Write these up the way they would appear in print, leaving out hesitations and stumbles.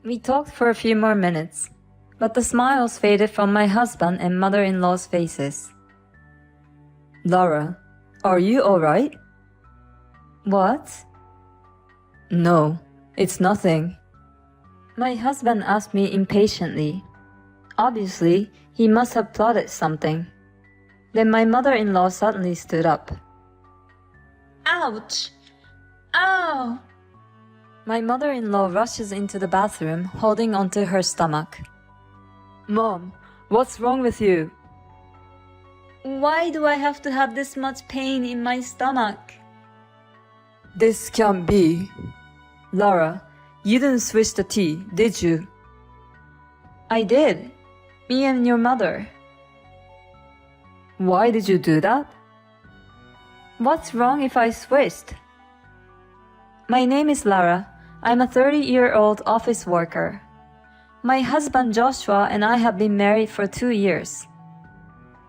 We talked for a few more minutes, but the smiles faded from my husband and mother-in-law's faces. Lara, are you alright? What? No, it's nothing. My husband asked me impatiently. Obviously, he must have plotted something. Then my mother-in-law suddenly stood up. Ouch! Ow! My mother-in-law rushes into the bathroom, holding onto her stomach. Mom, what's wrong with you? Why do I have to have this much pain in my stomach? This can't be. Lara, you didn't switch the tea, did you? I did. Me and your mother. Why did you do that? What's wrong if I switched? My name is Lara. I'm a 30-year-old office worker. My husband Joshua and I have been married for 2 years.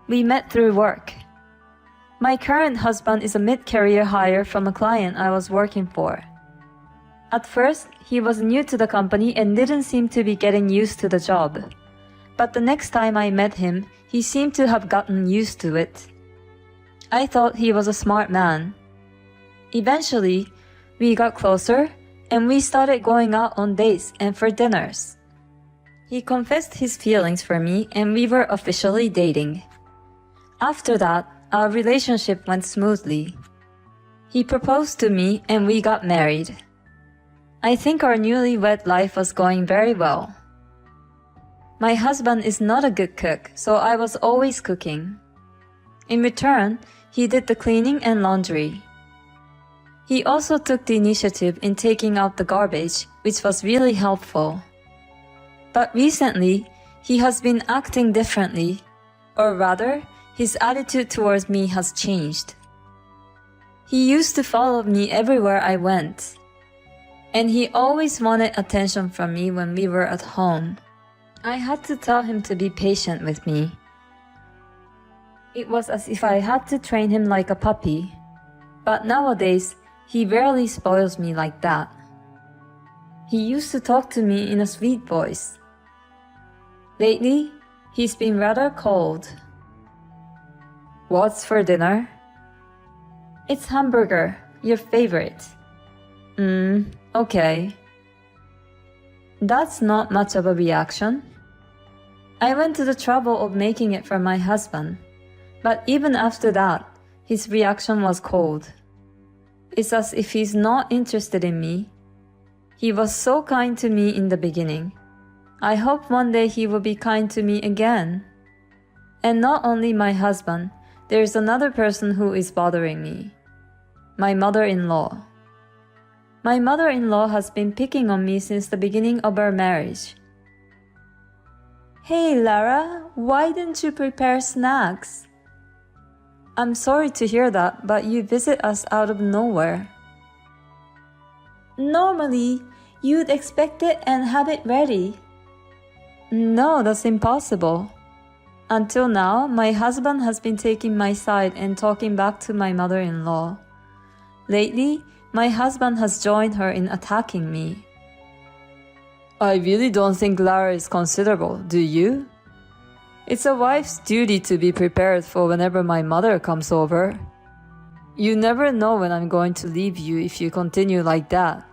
We met through work. My current husband is a mid-career hire from a client I was working for. At first, he was new to the company and didn't seem to be getting used to the job. But the next time I met him, he seemed to have gotten used to it. I thought he was a smart man. Eventually, we got closer and we started going out on dates and for dinners. He confessed his feelings for me and we were officially dating. After that, our relationship went smoothly. He proposed to me and we got married. I think our newlywed life was going very well. My husband is not a good cook, so I was always cooking. In return, he did the cleaning and laundry. He also took the initiative in taking out the garbage, which was really helpful. But recently, he has been acting differently, or rather, his attitude towards me has changed. He used to follow me everywhere I went, and he always wanted attention from me when we were at home. I had to tell him to be patient with me. It was as if I had to train him like a puppy, but nowadays, he rarely spoils me like that. He used to talk to me in a sweet voice. Lately, he's been rather cold. What's for dinner? It's hamburger, your favorite. Okay. That's not much of a reaction. I went to the trouble of making it for my husband, but even after that, his reaction was cold. It's as if he's not interested in me. He was so kind to me in the beginning. I hope one day he will be kind to me again. And not only my husband, there's another person who is bothering me. My mother-in-law. My mother-in-law has been picking on me since the beginning of our marriage. Hey Lara, why didn't you prepare snacks? I'm sorry to hear that, but you visit us out of nowhere. Normally, you'd expect it and have it ready. No, that's impossible. Until now, my husband has been taking my side and talking back to my mother-in-law. Lately, my husband has joined her in attacking me. I really don't think Lara is considerable, do you? It's a wife's duty to be prepared for whenever my mother comes over. You never know when I'm going to leave you if you continue like that.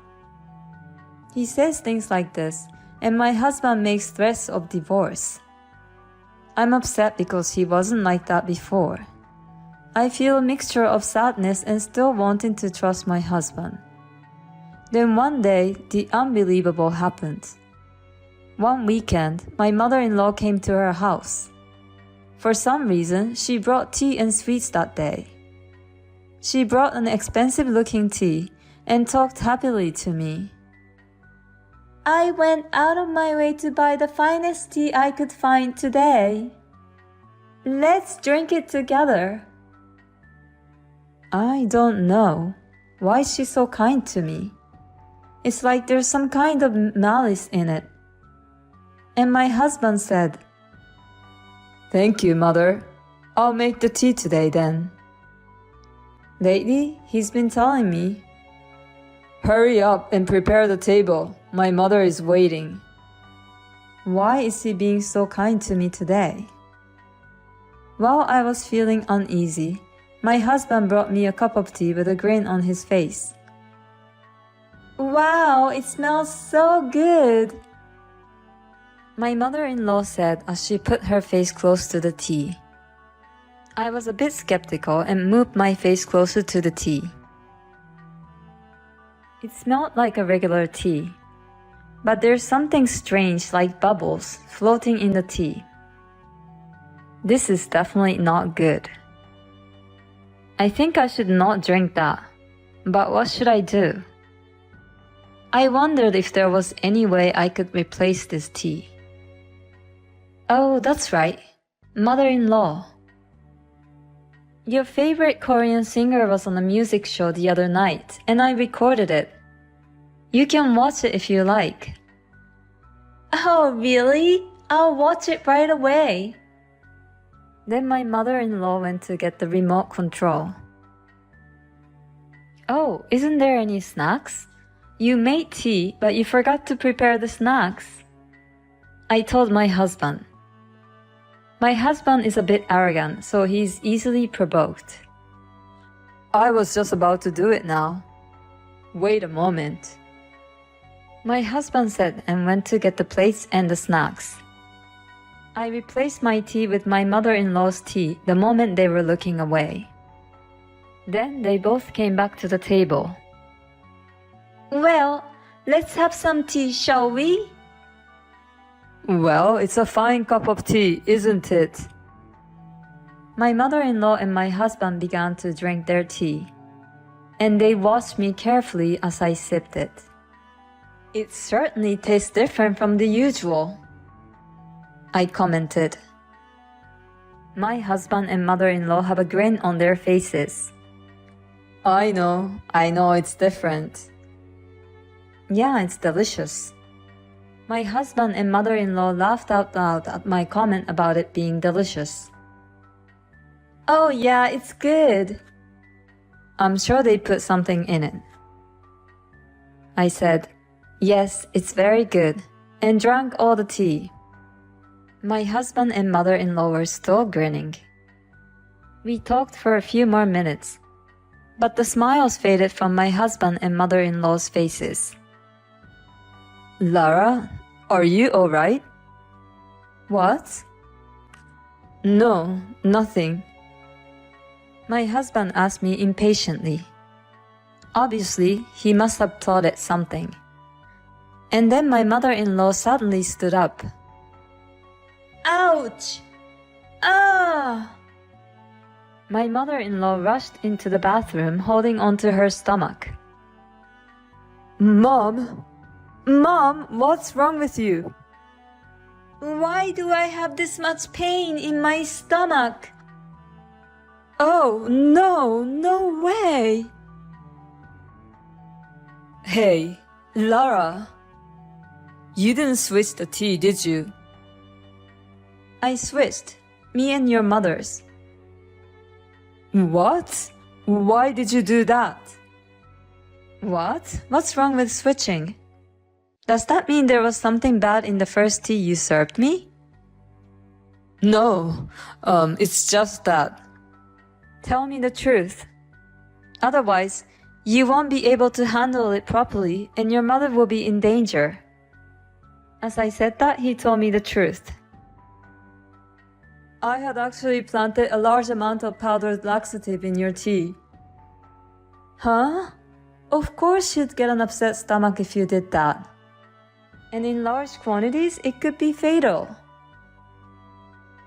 He says things like this, and my husband makes threats of divorce. I'm upset because he wasn't like that before. I feel a mixture of sadness and still wanting to trust my husband. Then one day, the unbelievable happened. One weekend, my mother-in-law came to our house. For some reason, she brought tea and sweets that day. She brought an expensive-looking tea and talked happily to me. I went out of my way to buy the finest tea I could find today. Let's drink it together. I don't know. Why is she so kind to me? It's like there's some kind of malice in it. And my husband said, Thank you, Mother. I'll make the tea today then. Lately, he's been telling me, Hurry up and prepare the table. My mother is waiting. Why is he being so kind to me today? While I was feeling uneasy, my husband brought me a cup of tea with a grin on his face. Wow, it smells so good. My mother-in-law said as she put her face close to the tea. I was a bit skeptical and moved my face closer to the tea. It smelled like a regular tea, but there's something strange like bubbles floating in the tea. This is definitely not good. I think I should not drink that, but what should I do? I wondered if there was any way I could replace this tea. Oh, that's right. Mother-in-law. Your favorite Korean singer was on a music show the other night, and I recorded it. You can watch it if you like. Oh, really? I'll watch it right away. Then my mother-in-law went to get the remote control. Oh, isn't there any snacks? You made tea, but you forgot to prepare the snacks. I told my husband. My husband is a bit arrogant, so he's easily provoked. I was just about to do it now. Wait a moment. My husband said and went to get the plates and the snacks. I replaced my tea with my mother-in-law's tea the moment they were looking away. Then they both came back to the table. Well, let's have some tea, shall we? Well, it's a fine cup of tea, isn't it? My mother-in-law and my husband began to drink their tea, and they watched me carefully as I sipped it. It certainly tastes different from the usual, I commented. My husband and mother-in-law have a grin on their faces. I know it's different. Yeah, it's delicious. My husband and mother-in-law laughed out loud at my comment about it being delicious. Oh yeah, it's good. I'm sure they put something in it. I said, yes, it's very good, and drank all the tea. My husband and mother-in-law were still grinning. We talked for a few more minutes, but the smiles faded from my husband and mother-in-law's faces. Lara, are you alright? What? No, nothing. My husband asked me impatiently. Obviously, he must have plotted something. And then my mother-in-law suddenly stood up. Ouch! Ah! My mother-in-law rushed into the bathroom holding onto her stomach. Mom, what's wrong with you? Why do I have this much pain in my stomach? Oh, no way! Hey, Lara. You didn't switch the tea, did you? I switched. Me and your mother's. What? Why did you do that? What? What's wrong with switching? Does that mean there was something bad in the first tea you served me? No, it's just that. Tell me the truth. Otherwise, you won't be able to handle it properly and your mother will be in danger. As I said that, he told me the truth. I had actually planted a large amount of powdered laxative in your tea. Huh? Of course you'd get an upset stomach if you did that. And in large quantities, it could be fatal.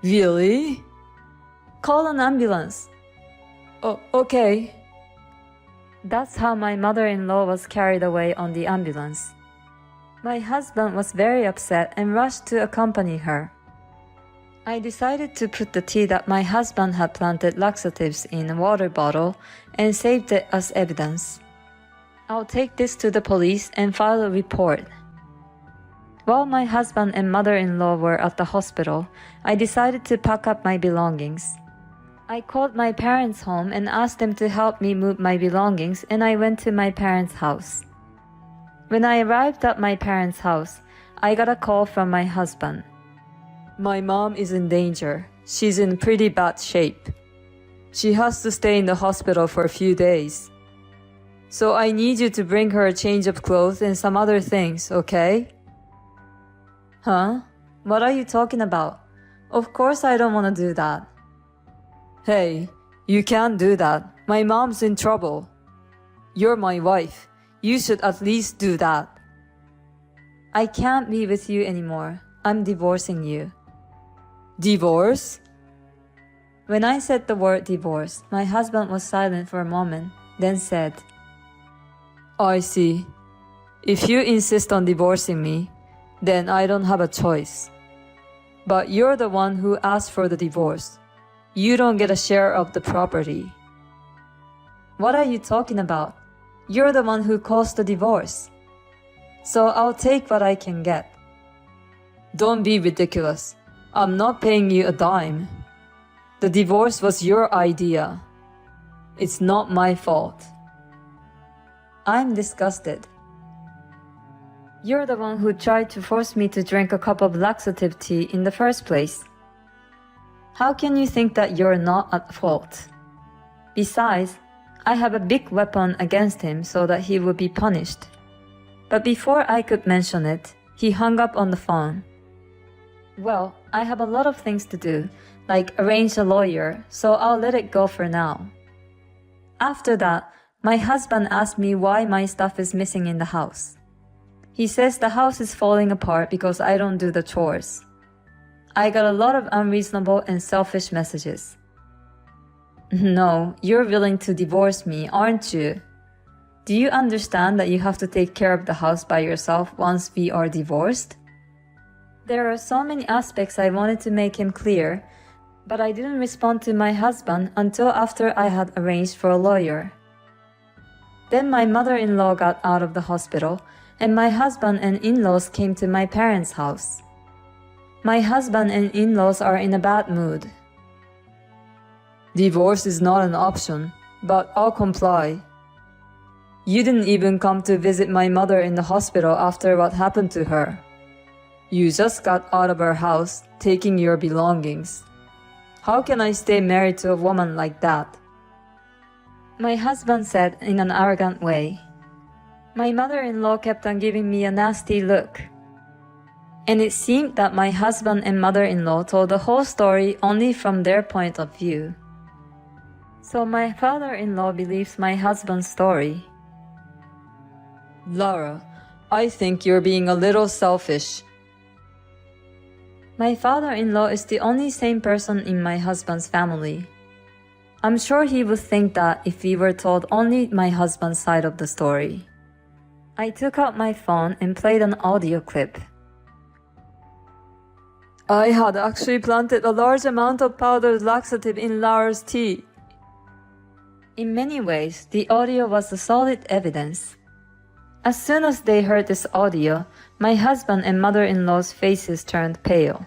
Really? Call an ambulance. Oh, okay. That's how my mother-in-law was carried away on the ambulance. My husband was very upset and rushed to accompany her. I decided to put the tea that my husband had planted laxatives in a water bottle and saved it as evidence. I'll take this to the police and file a report. While my husband and mother-in-law were at the hospital, I decided to pack up my belongings. I called my parents' home and asked them to help me move my belongings, and I went to my parents' house. When I arrived at my parents' house, I got a call from my husband. My mom is in danger. She's in pretty bad shape. She has to stay in the hospital for a few days. So I need you to bring her a change of clothes and some other things, okay? Huh? What are you talking about? Of course I don't want to do that. Hey, you can't do that. My mom's in trouble. You're my wife. You should at least do that. I can't be with you anymore. I'm divorcing you. Divorce? When I said the word divorce, my husband was silent for a moment, then said, I see. If you insist on divorcing me, then I don't have a choice. But you're the one who asked for the divorce. You don't get a share of the property. What are you talking about? You're the one who caused the divorce. So I'll take what I can get. Don't be ridiculous. I'm not paying you a dime. The divorce was your idea. It's not my fault. I'm disgusted. You're the one who tried to force me to drink a cup of laxative tea in the first place. How can you think that you're not at fault? Besides, I have a big weapon against him so that he would be punished. But before I could mention it, he hung up on the phone. Well, I have a lot of things to do, like arrange a lawyer, so I'll let it go for now. After that, my husband asked me why my stuff is missing in the house. He says the house is falling apart because I don't do the chores. I got a lot of unreasonable and selfish messages. No, you're willing to divorce me, aren't you? Do you understand that you have to take care of the house by yourself once we are divorced? There are so many aspects I wanted to make him clear, but I didn't respond to my husband until after I had arranged for a lawyer. Then my mother-in-law got out of the hospital, and my husband and in-laws came to my parents' house. My husband and in-laws are in a bad mood. Divorce is not an option, but I'll comply. You didn't even come to visit my mother in the hospital after what happened to her. You just got out of our house, taking your belongings. How can I stay married to a woman like that? My husband said in an arrogant way. My mother-in-law kept on giving me a nasty look. And it seemed that my husband and mother-in-law told the whole story only from their point of view. So my father-in-law believes my husband's story. Lara, I think you're being a little selfish. My father-in-law is the only sane person in my husband's family. I'm sure he would think that if we were told only my husband's side of the story. I took out my phone and played an audio clip. I had actually planted a large amount of powdered laxative in Lara's tea. In many ways, the audio was the solid evidence. As soon as they heard this audio, my husband and mother-in-law's faces turned pale.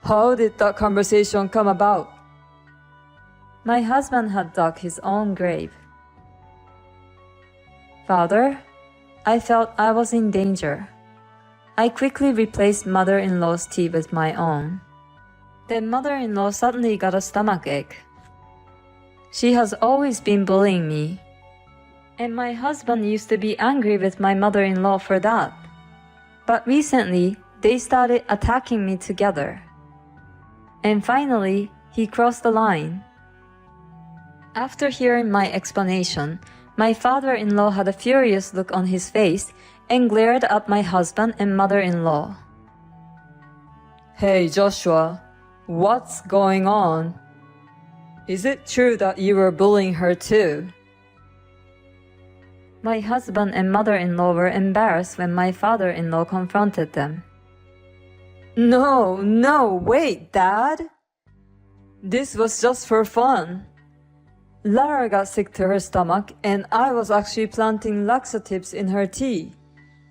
How did that conversation come about? My husband had dug his own grave. Father, I felt I was in danger. I quickly replaced mother-in-law's tea with my own. Then mother-in-law suddenly got a stomachache. She has always been bullying me. And my husband used to be angry with my mother-in-law for that. But recently, they started attacking me together. And finally, he crossed the line. After hearing my explanation, my father-in-law had a furious look on his face and glared at my husband and mother-in-law. Hey Joshua, what's going on? Is it true that you were bullying her too? My husband and mother-in-law were embarrassed when my father-in-law confronted them. No, wait, Dad. This was just for fun. Lara got sick to her stomach and I was actually planting laxatives in her tea.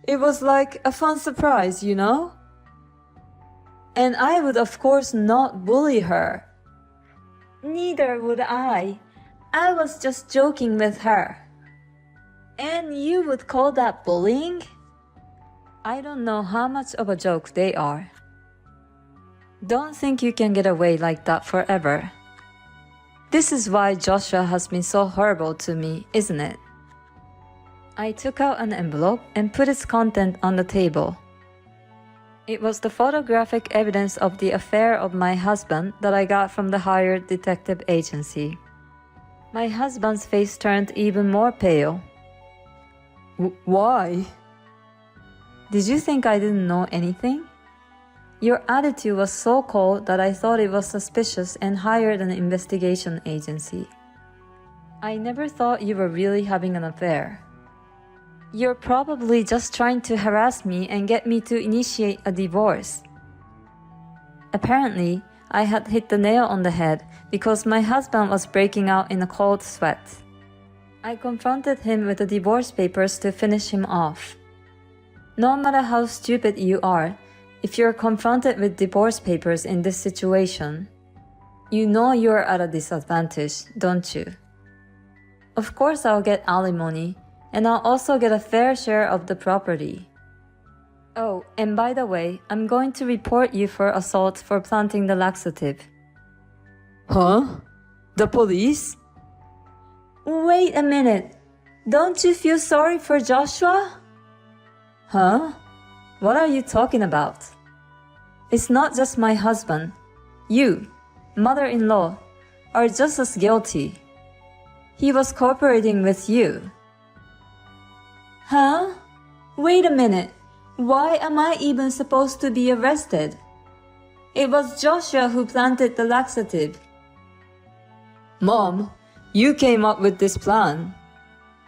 It was like a fun surprise, you know? And I would of course not bully her. Neither would I. I was just joking with her. And you would call that bullying? I don't know how much of a joke they are. Don't think you can get away like that forever. This is why Joshua has been so horrible to me, isn't it? I took out an envelope and put its content on the table. It was the photographic evidence of the affair of my husband that I got from the hired detective agency. My husband's face turned even more pale. Why? Did you think I didn't know anything? Your attitude was so cold that I thought it was suspicious and hired an investigation agency. I never thought you were really having an affair. You're probably just trying to harass me and get me to initiate a divorce. Apparently, I had hit the nail on the head because my husband was breaking out in a cold sweat. I confronted him with the divorce papers to finish him off. No matter how stupid you are, if you're confronted with divorce papers in this situation, you know you're at a disadvantage, don't you? Of course I'll get alimony, and I'll also get a fair share of the property. Oh, and by the way, I'm going to report you for assault for planting the laxative. Huh? The police? Wait a minute. Don't you feel sorry for Joshua? Huh? What are you talking about? It's not just my husband. You, mother-in-law, are just as guilty. He was cooperating with you. Huh? Wait a minute. Why am I even supposed to be arrested? It was Joshua who planted the laxative. Mom, you came up with this plan.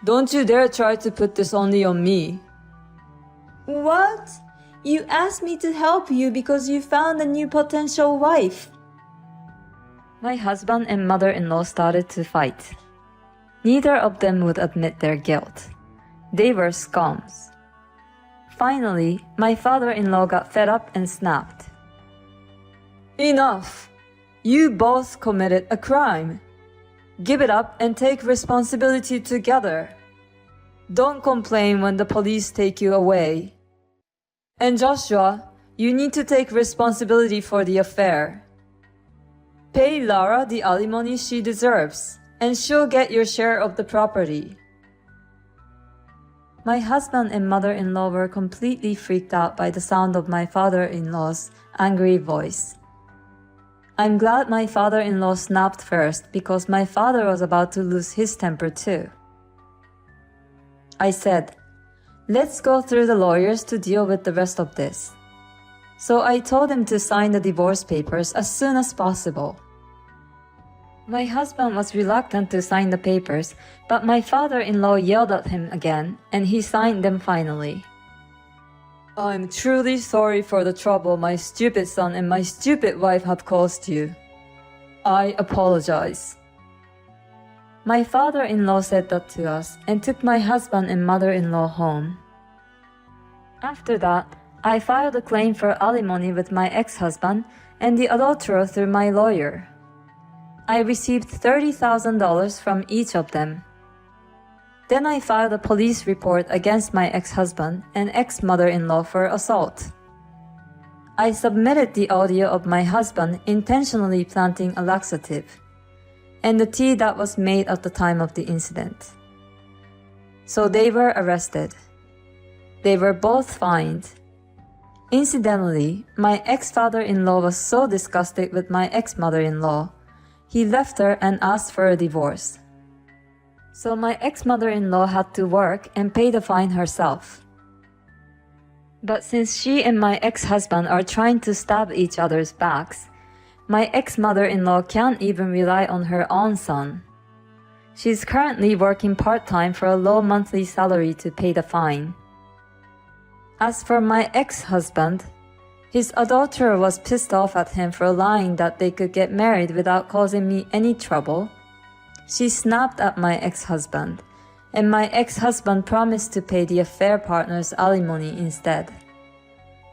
Don't you dare try to put this only on me. What? You asked me to help you because you found a new potential wife. My husband and mother-in-law started to fight. Neither of them would admit their guilt. They were scums. Finally, my father-in-law got fed up and snapped. Enough! You both committed a crime. Give it up and take responsibility together. Don't complain when the police take you away. And Joshua, you need to take responsibility for the affair. Pay Lara the alimony she deserves, and she'll get your share of the property. My husband and mother-in-law were completely freaked out by the sound of my father-in-law's angry voice. I'm glad my father-in-law snapped first because my father was about to lose his temper too. I said, "Let's go through the lawyers to deal with the rest of this." So I told him to sign the divorce papers as soon as possible. My husband was reluctant to sign the papers, but my father-in-law yelled at him again, and he signed them finally. I'm truly sorry for the trouble my stupid son and my stupid wife have caused you. I apologize. My father-in-law said that to us and took my husband and mother-in-law home. After that, I filed a claim for alimony with my ex-husband and the adulterer through my lawyer. I received $30,000 from each of them. Then I filed a police report against my ex-husband and ex-mother-in-law for assault. I submitted the audio of my husband intentionally planting a laxative, and the tea that was made at the time of the incident. So they were arrested. They were both fined. Incidentally, my ex-father-in-law was so disgusted with my ex-mother-in-law, he left her and asked for a divorce. So my ex-mother-in-law had to work and pay the fine herself. But since she and my ex-husband are trying to stab each other's backs, my ex-mother-in-law can't even rely on her own son. She's currently working part-time for a low monthly salary to pay the fine. As for my ex-husband, his adulterer was pissed off at him for lying that they could get married without causing me any trouble. She snapped at my ex-husband, and my ex-husband promised to pay the affair partner's alimony instead.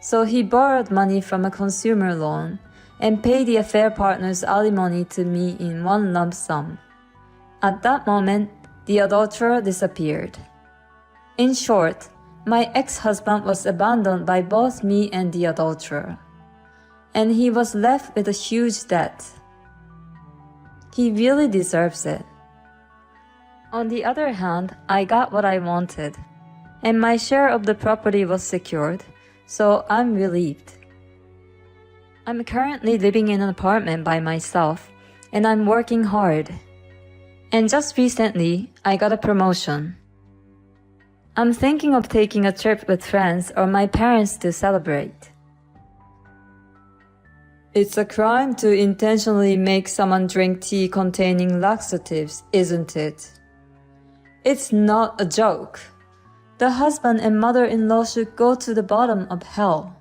So he borrowed money from a consumer loan and paid the affair partner's alimony to me in one lump sum. At that moment, the adulterer disappeared. In short, My ex-husband was abandoned by both me and the adulterer, and he was left with a huge debt. He really deserves it. On the other hand, I got what I wanted, and my share of the property was secured, so I'm relieved. I'm currently living in an apartment by myself, and I'm working hard. And just recently, I got a promotion. I'm thinking of taking a trip with friends or my parents to celebrate. It's a crime to intentionally make someone drink tea containing laxatives, isn't it? It's not a joke. The husband and mother-in-law should go to the bottom of hell.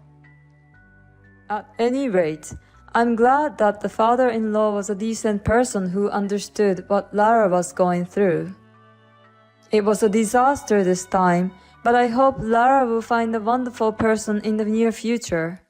At any rate, I'm glad that the father-in-law was a decent person who understood what Lara was going through. It was a disaster this time, but I hope Lara will find a wonderful person in the near future.